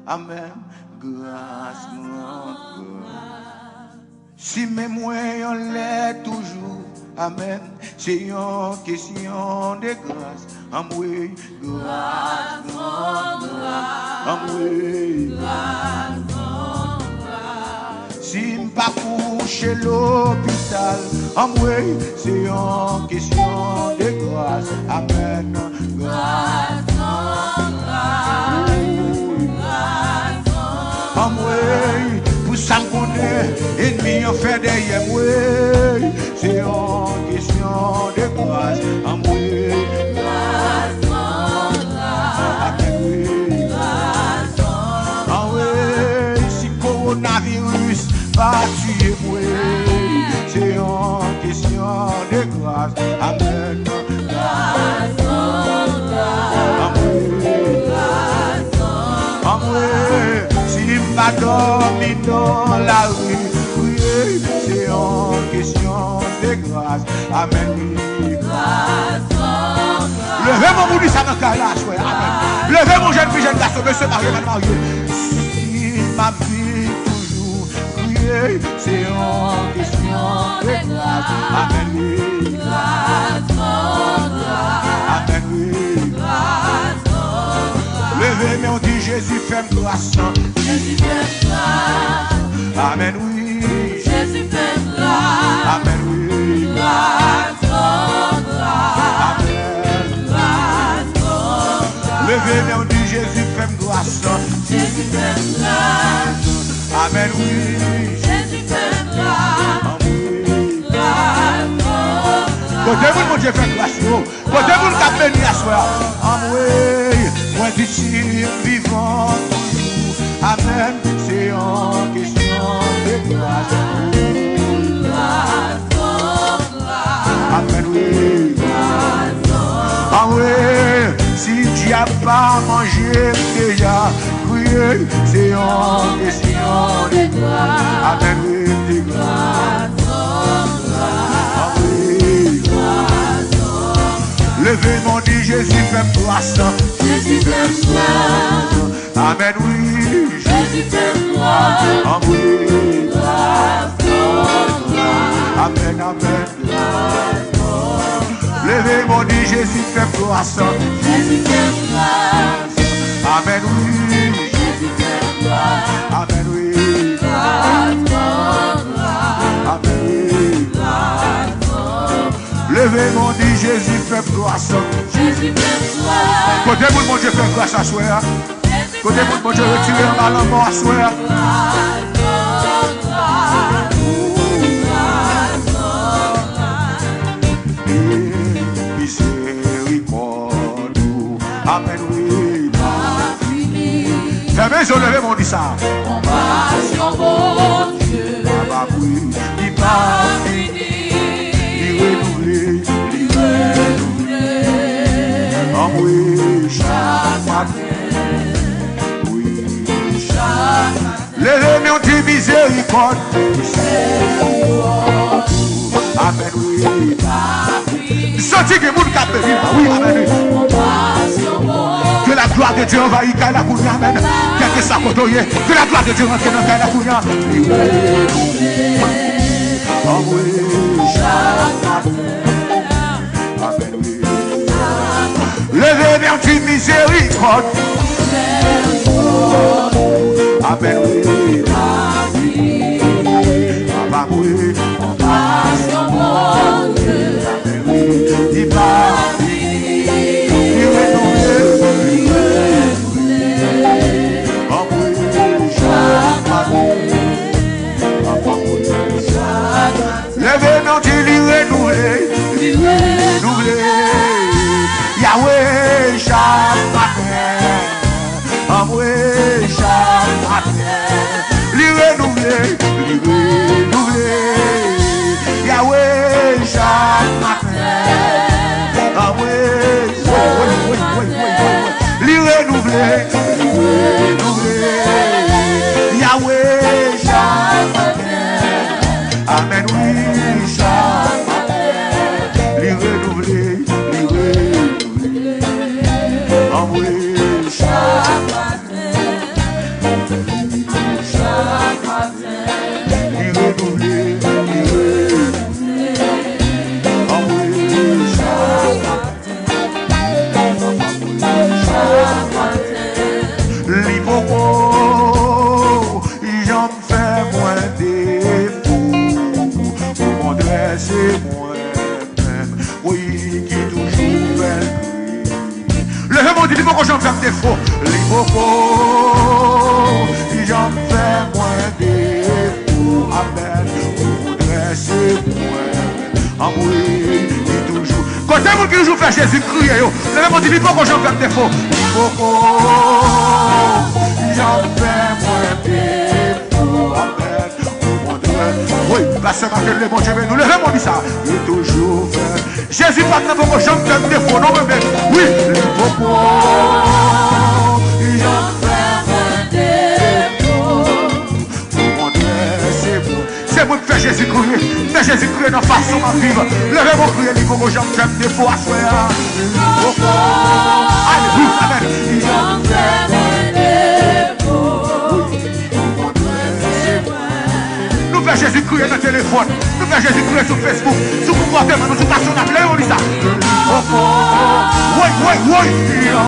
Amen. Grâce, grâce. Si même moi on l'est toujours. Amen. C'est une question de grâce. Amen. Grâce, grâce. Amen. Grâce, grâce. Si je ne pas coucher l'hôpital. Amen. C'est une question de grâce. Amen. Grâce, grâce. Amen. Pour ça me connaît, ennemi en fait derrière moi. C'est une question de grâce. Amen. Grâce, grâce. Grâce, amen. Si coronavirus va tuer moi, c'est une question de grâce. Amen. Grâce, grâce. Amen. Si pas dormir dans la rue, oui, c'est une question de grâce. Amen. Grâce, grâce. Levez mon bout, ça me cache là, amen. Levez mon jeune fille, jeune garçon, monsieur marié, madame marié. Si ma vie toujours crier, c'est une question de grâce. Amen. Grâce, grâce. Amen. Grâce. Levez, mais on dit Jésus fait grâce. Jésus fait grâce. Amen, oui. Jésus fait grâce. Amen, oui. Grâce, grâce. Amen. Grâce, grâce. Levez, mais on dit Jésus fait grâce. Jésus fait grâce. Amen, oui. Jésus fait grâce. Amen. Grâce, grâce. Côté-vous, mon Dieu fait grâce. Côté-vous, le cap béni à soi. Amen. Moi d'ici vivant toujours. Amen. C'est en question de grâce. Grâce, grâce. Amen, oui. Grâce, ah oui. Si tu n'as pas mangé déjà, oui, c'est en question de grâce. Amen, oui. Grâce, grâce. Ah oui. Grâce. Levez mon dit Jésus fait grâce. Jésus fait grâce. Amen, oui. Jésus fait grâce. Amen. Grâce, grâce. Amen, amen. Grâce, grâce. Levez mon dit Jésus fait grâce. Jésus fait grâce. Amen, oui. Jésus fait grâce. Amen, oui. Grâce, grâce. Amen, oui. Grâce, grâce. Levez mon dit Jésus fait grâce. Jésus fait grâce. Côté vous, mon Dieu fait grâce à soi. Côté vous, mon Dieu retire un mal en mort à soi. Miséricorde. Amen, oui. Fermez les yeux, levez mon dit ça. Compassion, mon Dieu. Papa, oui. Il va finir. Il renouveler. Oh oui, chaque matin. Oui, chaque matin. Levez mon Dieu miséricorde. Amen, oui. Sentez que vous capez. Oui, amen. Que la gloire de Dieu envahit la Kounia, amen. Quel que soit côtoyé, que la gloire de Dieu rentre dans la Kounia. Oh oui, chaque matin. Amen, oui. Levez mon Dieu miséricorde. Amen, oui. Amen, oui. Compassion, mon Dieu. Amen, oui. Il va finir. Il renouveler. Oh oui, chaque matin. Levez mon Dieu, il renouveler. Yahweh, chaque matin. Yahweh, chaque matin. Lui renouveler. Yahweh, chaque matin. Yahweh, lui renouveler. Yahweh, chaque matin. Amen, oui, chaque matin. Lui renouveler. l'hypocrite, j'en fais moins défaut, pour mon dresser moi-même, oui, qui toujours belle. Le monde dit l'hypocrite, j'en fais défaut, l'hypocrite, j'en fais moins défaut, amen, pour mon dresser moi-même, ah oui, qui toujours. Quand c'est vous qui toujours fait Jésus-Christ, le monde dit l'hypocrite, j'en fais défaut, j'en fais moins défaut, amen, pour mon dresser. Oui, parce que le bon Dieu, nous le monde dit ça, il est toujours fait. Jésus pas de n'importe j'en fais défaut, non mais oui, l'hypocrite, j'en fais moins défaut, pour mon dresser. C'est moi qui fais Jésus-Christ, fais Jésus-Christ dans la façon de vivre. Levez mon crier, l'hypocrite, j'en fais défaut à soi. Alléluia, amen. J'en fais moins défaut, pour mon dresser. Nous faisons Jésus-Christ dans le téléphone, nous faisons Jésus-Christ sur Facebook, sur comportement, sur façon d'appeler, on dit ça. Oui, oui, oui.